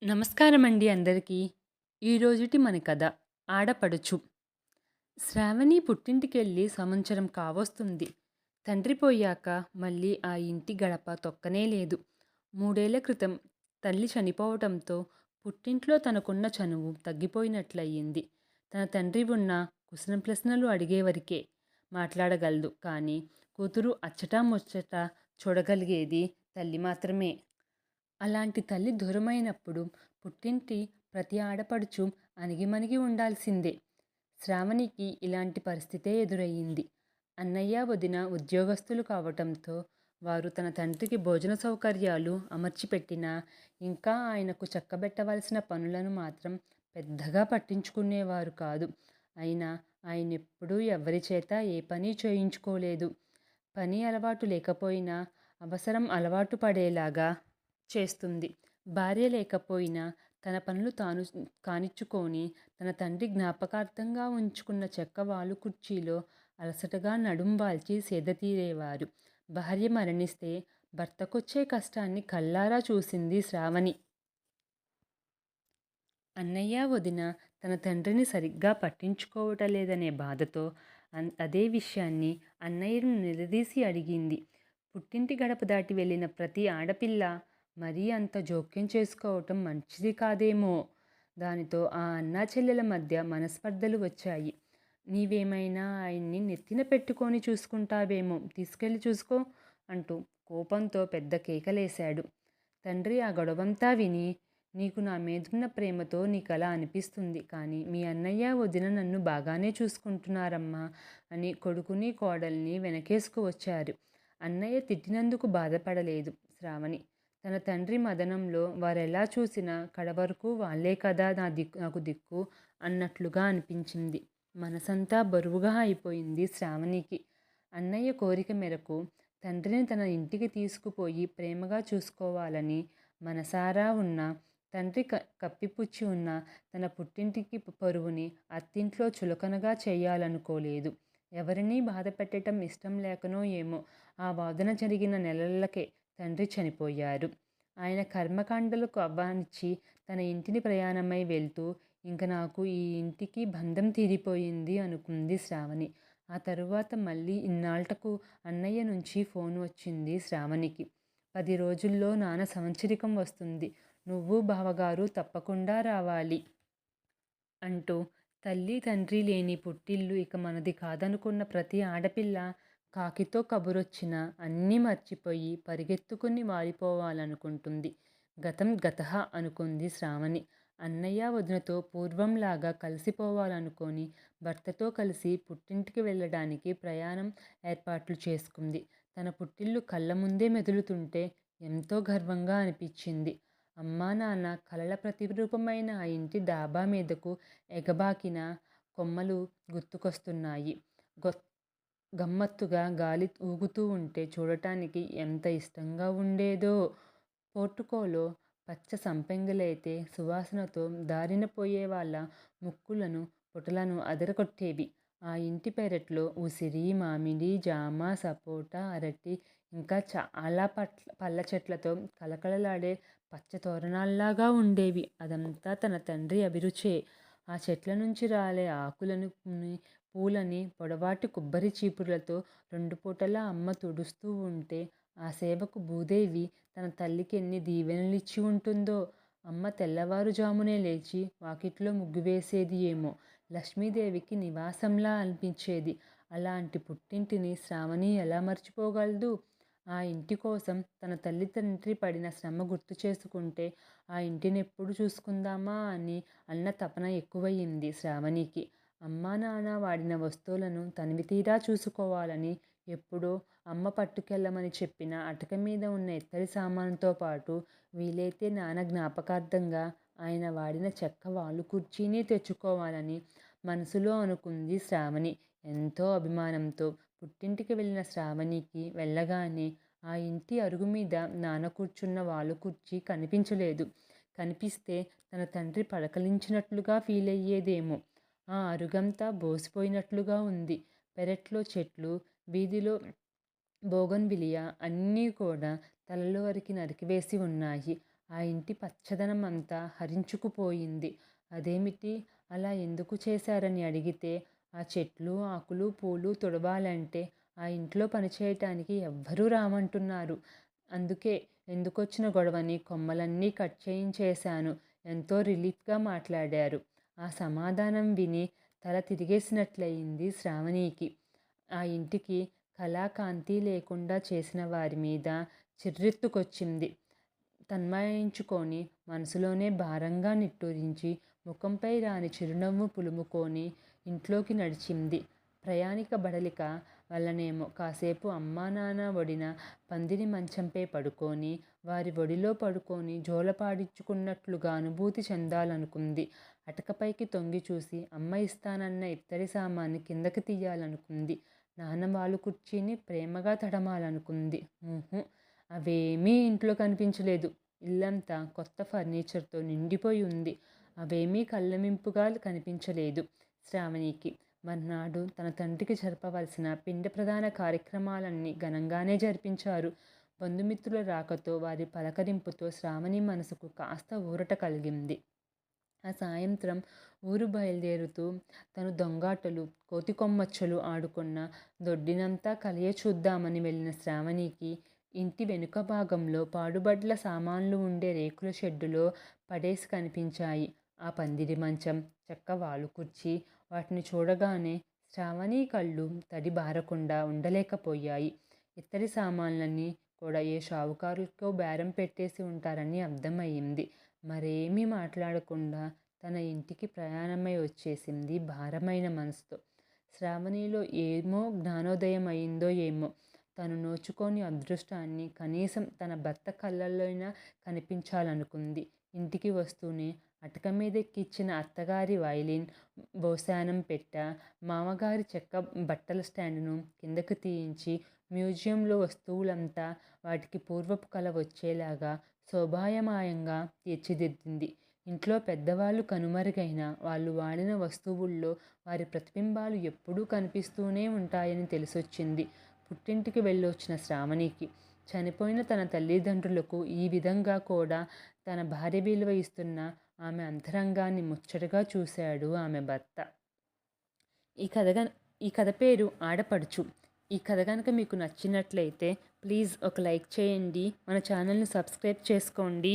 నమస్కారం అండి అందరికీ. ఈరోజుటి మన కథ ఆడపడుచు. శ్రావణి పుట్టింటికెళ్ళి సంవత్సరం కావస్తుంది. తండ్రి పోయాక మళ్ళీ ఆ ఇంటి గడప తొక్కనే లేదు. 3 ఏళ్ల క్రితం తల్లి చనిపోవటంతో పుట్టింట్లో తనకున్న చనువు తగ్గిపోయినట్లయింది. తన తండ్రి ఉన్న కుశల ప్రశ్నలు అడిగేవరకే మాట్లాడగలదు. కానీ కూతురు అచ్చటా ముచ్చటా చూడగలిగేది తల్లి మాత్రమే. అలాంటి తల్లి దూరమైనప్పుడు పుట్టింటి ప్రతి ఆడపడుచు అణిగిమణిగి ఉండాల్సిందే. శ్రావణికి ఇలాంటి పరిస్థితే ఎదురయ్యింది. అన్నయ్య, వదిన ఉద్యోగస్తులు కావటంతో వారు తన తండ్రికి భోజన సౌకర్యాలు అమర్చిపెట్టినా ఇంకా ఆయనకు చక్కబెట్టవలసిన పనులను మాత్రం పెద్దగా పట్టించుకునేవారు కాదు. అయినా ఆయనెప్పుడూ ఎవ్వరి చేత ఏ పని చేయించుకోలేదు. పని అలవాటు లేకపోయినా అవసరం అలవాటు పడేలాగా చేస్తుంది. భార్య లేకపోయినా తన పనులు తాను కానిచ్చుకొని తన తండ్రి జ్ఞాపకార్థంగా ఉంచుకున్న చెక్క వాలు కుర్చీలో అలసటగా నడుం వాల్చి సేదతీరేవారు. భార్య మరణిస్తే భర్తకొచ్చే కష్టాన్ని కళ్ళారా చూసింది శ్రావణి. అన్నయ్య, వదిన తన తండ్రిని సరిగ్గా పట్టించుకోవటలేదనే బాధతో అదే విషయాన్ని అన్నయ్యను నిలదీసి అడిగింది. పుట్టింటి గడప దాటి వెళ్ళిన ప్రతి ఆడపిల్ల మరీ అంత జోక్యం చేసుకోవటం మంచిది కాదేమో. దానితో ఆ అన్నా చెల్లెల మధ్య మనస్పర్ధలు వచ్చాయి. నీవేమైనా ఆయన్ని నెత్తిన పెట్టుకొని చూసుకుంటావేమో, తీసుకెళ్ళి చూసుకో అంటూ కోపంతో పెద్ద కేకలేశాడు. తండ్రి ఆ గొడవంతా విని, నీకు నా మీదున్న ప్రేమతో నీకలా అనిపిస్తుంది. కానీ మీ అన్నయ్య, వదిన నన్ను బాగానే చూసుకుంటున్నారమ్మా అని కొడుకుని, కోడల్ని వెనకేసుకు వచ్చారు. అన్నయ్య తిట్టినందుకు బాధపడలేదు శ్రావణి. తన తండ్రి మదనంలో వారెలా చూసినా కడవరకు వాళ్ళే కదా నాకు దిక్కు అన్నట్లుగా అనిపించింది. మనసంతా బరువుగా అయిపోయింది శ్రావణికి. అన్నయ్య కోరిక మేరకు తండ్రిని తన ఇంటికి తీసుకుపోయి ప్రేమగా చూసుకోవాలని మనసారా ఉన్న తండ్రి కప్పిపుచ్చి ఉన్న తన పుట్టింటికి పరువుని అత్తింట్లో చులకనగా చేయాలనుకోలేదు. ఎవరినీ బాధ పెట్టడం ఇష్టం లేకనో ఏమో ఆ వాదన జరిగిన నెలలకే తండ్రి చనిపోయారు. ఆయన కర్మకాండలకు అవ్వానిచ్చి తన ఇంటిని ప్రయాణమై వెళ్తూ ఇంక నాకు ఈ ఇంటికి బంధం తీరిపోయింది అనుకుంది శ్రావణి. ఆ తరువాత మళ్ళీ ఇన్నాళ్లకు అన్నయ్య నుంచి ఫోన్ వచ్చింది శ్రావణికి. 10 రోజుల్లో నాన్న సంవత్సరికం వస్తుంది. నువ్వు బావగారు తప్పకుండా రావాలి అంటూ. తల్లి తండ్రి లేని పుట్టిల్లు ఇక మనది కాదనుకున్న ప్రతి ఆడపిల్ల కాకితో కబురొచ్చినా అన్నీ మర్చిపోయి పరిగెత్తుకుని వాలిపోవాలనుకుంటుంది. గతం గతః అనుకుంది శ్రావణి. అన్నయ్య, వదినతో పూర్వంలాగా కలిసిపోవాలనుకొని భర్తతో కలిసి పుట్టింటికి వెళ్ళడానికి ప్రయాణం ఏర్పాట్లు చేసుకుంది. తన పుట్టిల్లు కళ్ళ ముందే మెదులుతుంటే ఎంతో గర్వంగా అనిపించింది. అమ్మా నాన్న కలల ప్రతిరూపమైన ఆ ఇంటి డాబా మీదకు ఎగబాకిన కొమ్మలు గుర్తుకొస్తున్నాయి. గమ్మత్తుగా గాలి ఊగుతూ ఉంటే చూడటానికి ఎంత ఇష్టంగా ఉండేదో. పోర్టుకోలో పచ్చ సంపెంగలైతే సువాసనతో దారిన పోయే వాళ్ళ ముక్కులను పుటలను అదరగొట్టేవి. ఆ ఇంటి పెరట్లో ఉసిరి, మామిడి, జామ, సపోటా, అరటి ఇంకా చాలా పళ్ళ చెట్లతో కలకలలాడే పచ్చ తోరణాల్లాగా ఉండేవి. అదంతా తన తండ్రి అభిరుచే. ఆ చెట్ల నుంచి రాలే ఆకులను, పూలని పొడవాటి కొబ్బరి చీపుర్లతో 2 పూటలా అమ్మ తుడుస్తూ ఉంటే ఆ సేవకు భూదేవి తన తల్లికి ఎన్ని దీవెనలిచ్చి ఉంటుందో. అమ్మ తెల్లవారుజామునే లేచి వాకిట్లో ముగ్గు వేసేది ఏమో. లక్ష్మీదేవికి నివాసంలా అనిపించేది. అలాంటి పుట్టింటిని శ్రావణి ఎలా మర్చిపోగలదు? ఆ ఇంటి కోసం తన తల్లి తండ్రి పడిన శ్రమ గుర్తు చేసుకుంటే ఆ ఇంటిని ఎప్పుడు చూసుకుందామా అని అన్న తపన ఎక్కువయింది శ్రావణికి. అమ్మా నాన్న వాడిన వస్తువులను తనివితీరా చూసుకోవాలని ఎప్పుడో అమ్మ పట్టుకెళ్ళమని చెప్పిన అటక మీద ఉన్న ఇత్తడి సామానుతో పాటు వీలైతే నాన్న జ్ఞాపకార్థంగా ఆయన వాడిన చెక్క వాలు కుర్చీని తెచ్చుకోవాలని మనసులో అనుకుంది శ్రావణి ఎంతో అభిమానంతో. పుట్టింటికి వెళ్ళిన శ్రావణికి వెళ్ళగానే ఆ ఇంటి అరుగు మీద నాన్న కూర్చున్న వాలు కుర్చీ కనిపించలేదు. కనిపిస్తే తన తండ్రి పలకలించినట్లుగా ఫీల్ అయ్యేదేమో. ఆ అరుగంతా బోసిపోయినట్లుగా ఉంది. పెరట్లో చెట్లు, వీధిలో బోగన్విలియా అన్నీ కూడా తలల వరకు నరికివేసి ఉన్నాయి. ఆ ఇంటి పచ్చదనం అంతా హరించుకుపోయింది. అదేమిటి అలా ఎందుకు చేశారని అడిగితే, ఆ చెట్లు, ఆకులు, పూలు తుడవాలంటే ఆ ఇంట్లో పనిచేయటానికి ఎవ్వరూ రామంటున్నారు. అందుకే ఎందుకొచ్చిన గొడవని కొమ్మలన్నీ కట్ చేయించేశాను. ఎంతో రిలీఫ్‌గా మాట్లాడారు. ఆ సమాధానం విని తల తిరిగేసినట్లయింది శ్రావణికి. ఆ ఇంటికి కళాకాంతి లేకుండా చేసిన వారి మీద చిర్రెత్తుకొచ్చింది. తన్మయించుకొని మనసులోనే భారంగా నిట్టూరించి ముఖంపై రాని చిరునవ్వు పులుముకొని ఇంట్లోకి నడిచింది. ప్రయాణిక బడలిక వల్లనేమో కాసేపు అమ్మా నాన్న ఒడిన పందిరి మంచంపై పడుకొని వారి ఒడిలో పడుకొని జోలపాడించుకున్నట్లుగా అనుభూతి చెందాలనుకుంది. అటకపైకి తొంగి చూసి అమ్మ ఇస్తానన్న ఇత్తడి సామాన్ని కిందకి తీయాలనుకుంది. నాన్న వాలు కుర్చీని ప్రేమగా తడమాలనుకుంది. అవేమీ ఇంట్లో కనిపించలేదు. ఇల్లంతా కొత్త ఫర్నిచర్తో నిండిపోయి ఉంది. అవేమీ కళ్ళమింపుగా కనిపించలేదు శ్రావణికి. మర్నాడు తన తండ్రికి జరపవలసిన పిండ ప్రధాన కార్యక్రమాలన్నీ ఘనంగానే జరిపించారు. బంధుమిత్రుల రాకతో వారి పలకరింపుతో శ్రావణి మనసుకు కాస్త ఊరట కలిగింది. ఆ సాయంత్రం ఊరు బయలుదేరుతూ తను దొంగాటలు, కోతికొమ్మచ్చలు ఆడుకున్న దొడ్డినంతా కలియ చూద్దామని వెళ్ళిన శ్రావణికి ఇంటి వెనుక భాగంలో పాడుబడ్ల సామాన్లు ఉండే రేకుల షెడ్డులో పడేసి కనిపించాయి. ఆ పందిరి మంచం, చెక్క వాలు కుర్చీ వాటిని చూడగానే శ్రావణి కళ్ళు తడి బారకుండా ఉండలేకపోయాయి. ఇత్తడి సామాన్లన్నీ కూడా ఏ షావుకారులకో బేరం పెట్టేసి ఉంటారని అర్థమయ్యింది. మరేమీ మాట్లాడకుండా తన ఇంటికి ప్రయాణమై వచ్చేసింది భారమైన మనసుతో. శ్రావణిలో ఏమో జ్ఞానోదయం అయిందో ఏమో, తను నోచుకోని అదృష్టాన్ని కనీసం తన భర్త కళ్ళల్లోనైనా కనిపించాలనుకుంది. ఇంటికి వస్తూనే అటక మీదెక్కిచ్చిన అత్తగారి వైలిన్, బోసానం పెట్ట, మామగారి చెక్క బట్టల స్టాండును కిందకు తీయించి మ్యూజియంలో వస్తువులంతా వాటికి పూర్వపు కళ వచ్చేలాగా శోభాయమానంగా తీర్చిదిద్దింది. ఇంట్లో పెద్దవాళ్ళు కనుమరుగైన వాళ్ళు వాడిన వస్తువుల్లో వారి ప్రతిబింబాలు ఎప్పుడూ కనిపిస్తూనే ఉంటాయని తెలిసొచ్చింది పుట్టింటికి వెళ్ళొచ్చిన శ్రావణికి. చనిపోయిన తన తల్లిదండ్రులకు ఈ విధంగా కూడా తన భార్య విలువ ఇస్తున్న ఆమె అంతరంగాన్ని ముచ్చటగా చూశాడు ఆమె భర్త. ఈ కథ పేరు ఆడపడుచు. ఈ కథ కనుక మీకు నచ్చినట్లయితే ప్లీజ్ ఒక లైక్ చేయండి. మన ఛానల్ని సబ్స్క్రైబ్ చేసుకోండి.